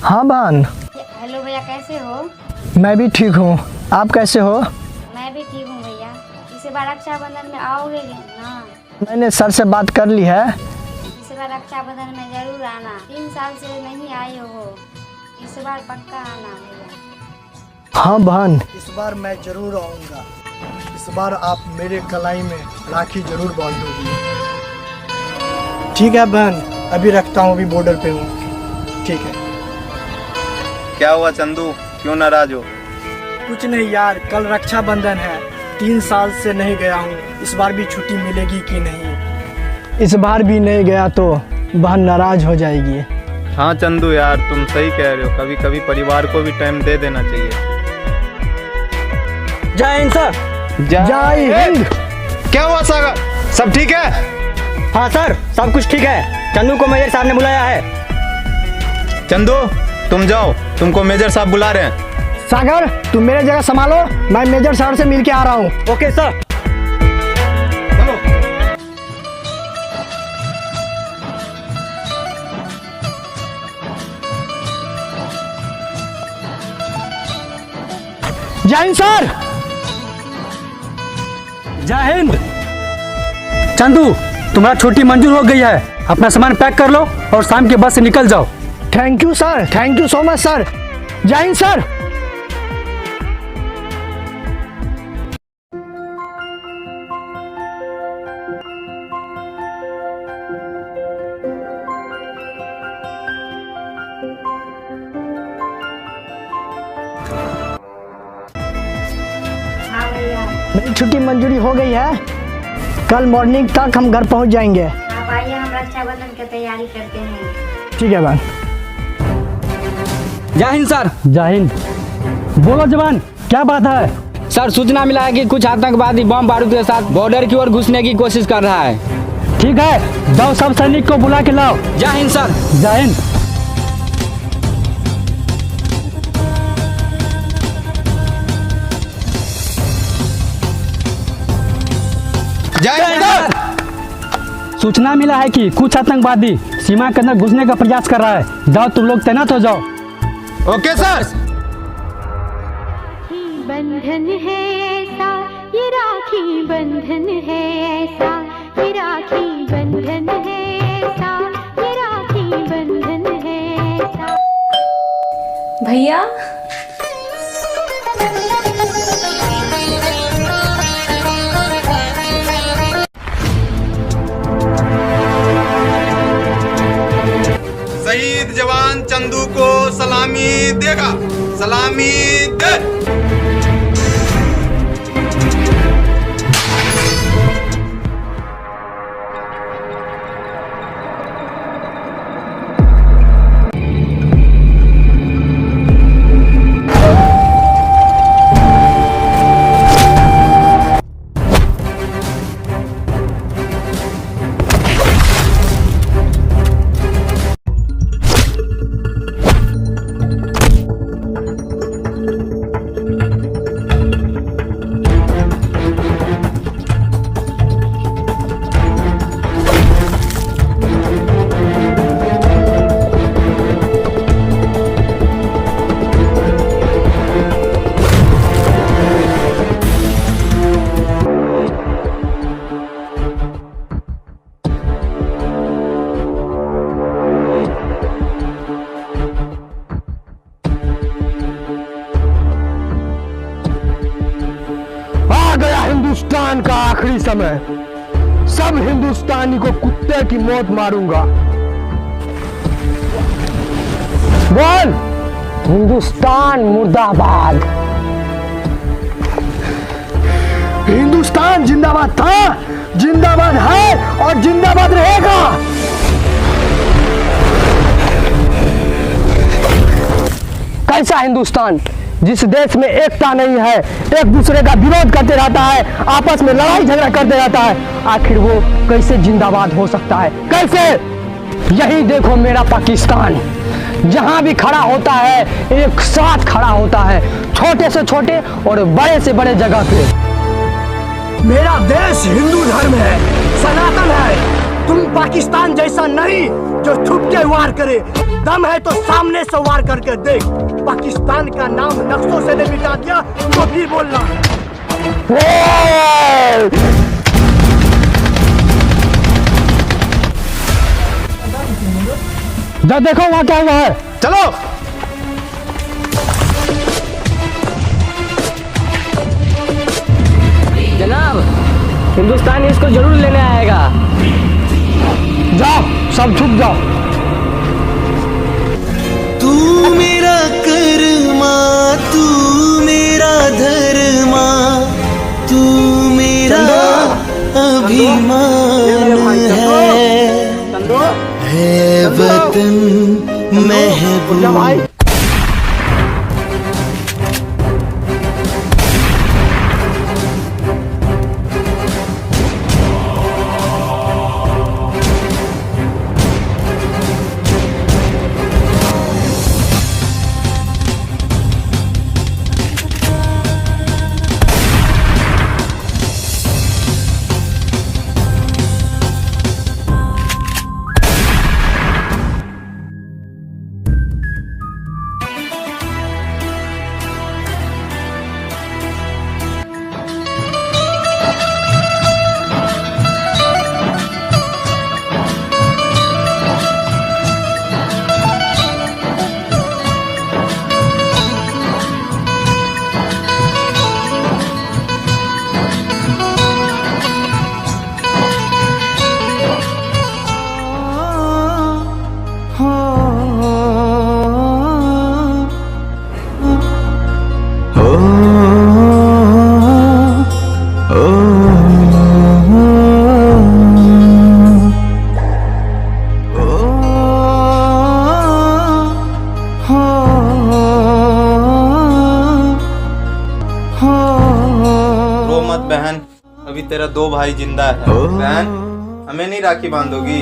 हाँ बहन। हेलो भैया, कैसे हो? मैं भी ठीक हूँ, आप कैसे हो? मैं भी ठीक हूँ भैया। इस बार रक्षाबंधन में आओगे ना? मैंने सर से बात कर ली है। इस बार रक्षाबंधन में जरूर आना। 3 साल से नहीं आए हो, इस बार पक्का आना भैया। हाँ बहन, इस बार मैं जरूर आऊँगा। इस बार आप मेरे कलाई में राखी जरूर बांधोगी। ठीक है बहन, अभी रखता हूँ, अभी बॉर्डर पे हूँ। ठीक है। क्या हुआ चंदू, क्यों नाराज हो? कुछ नहीं यार, कल रक्षाबंधन है, 3 साल से नहीं गया हूँ। इस बार भी छुट्टी मिलेगी कि नहीं? इस बार भी नहीं गया तो बहन नाराज हो जाएगी। हाँ चंदू यार, तुम सही कह रहे हो, कभी कभी परिवार को भी टाइम दे देना चाहिए। जय हिंद सर। जय हिंद। क्या हुआ सागर, सब ठीक है? हाँ सर, सब कुछ ठीक है। चंदू को मेजर साहब ने बुलाया है। चंदू तुम जाओ, तुमको मेजर साहब बुला रहे हैं। सागर, तुम मेरे जगह संभालो, मैं मेजर साहब से मिल के आ रहा हूँ। Okay sir. चलो। जय हिंद सर। जय हिंद। चंदू, तुम्हारा छुट्टी मंजूर हो गई है, अपना सामान पैक कर लो और शाम के बस से निकल जाओ। Thank you sir, thank you so much sir. जय हिंद सर। हाँ भैया, मेरी छुट्टी मंजूरी हो गई है, कल मॉर्निंग तक हम घर पहुंच जाएंगे। आप आइए, हम रक्षाबंधन की तैयारी करते हैं। ठीक है बहन। जय हिंद सर। जय हिंद। बोलो जवान, क्या बात है? सर, सूचना मिला है कि कुछ आतंकवादी बम बारूद के साथ बॉर्डर की ओर घुसने की कोशिश कर रहा है। ठीक है, जाओ सब सैनिक को बुला के लाओ। जय हिंद सर। जय हिंद। जय हिंद। सूचना मिला है कि कुछ आतंकवादी सीमा के अंदर घुसने का प्रयास कर रहा है। जाओ तुम लोग तैनात हो जाओ। Okay sir. बंधन है ऐसा, ये राखी बंधन है ऐसा, ये राखी बंधन है ऐसा, ये राखी बंधन है ऐसा। भैया, शहीद जवान चंदू को सलामी देगा, सलामी दे। हिंदुस्तान का आखिरी समय, सब हिंदुस्तानी को कुत्ते की मौत मारूंगा। बोल, हिंदुस्तान मुर्दाबाद। हिंदुस्तान जिंदाबाद था, जिंदाबाद है और जिंदाबाद रहेगा। कैसा हिंदुस्तान, जिस देश में एकता नहीं है, एक दूसरे का विरोध करते रहता है, आपस में लड़ाई झगड़ा करते रहता है, आखिर वो कैसे जिंदाबाद हो सकता है? कैसे? यही देखो मेरा पाकिस्तान, जहां भी खड़ा होता है एक साथ खड़ा होता है, छोटे से छोटे और बड़े से बड़े जगह पे। मेरा देश हिंदू धर्म है, सनातन है, तुम पाकिस्तान जैसा नहीं जो छुप के वार करे, दम है तो सामने से वार करके देख। पाकिस्तान का नाम नक्शों से नहीं मिटा दिया तो भी बोलना। जा देखो वहाँ क्या हुआ है। चलो। जनाब, हिंदुस्तान इसको जरूर लेने आएगा। जाओ सब छुप जाओ। तू मेरा कर्मा, तू मेरा धर्मा, तू मेरा अभिमान है वतन महबूब। रो मत बहन, अभी तेरा 2 भाई जिंदा है। बहन, हमें नहीं राखी बांधोगी?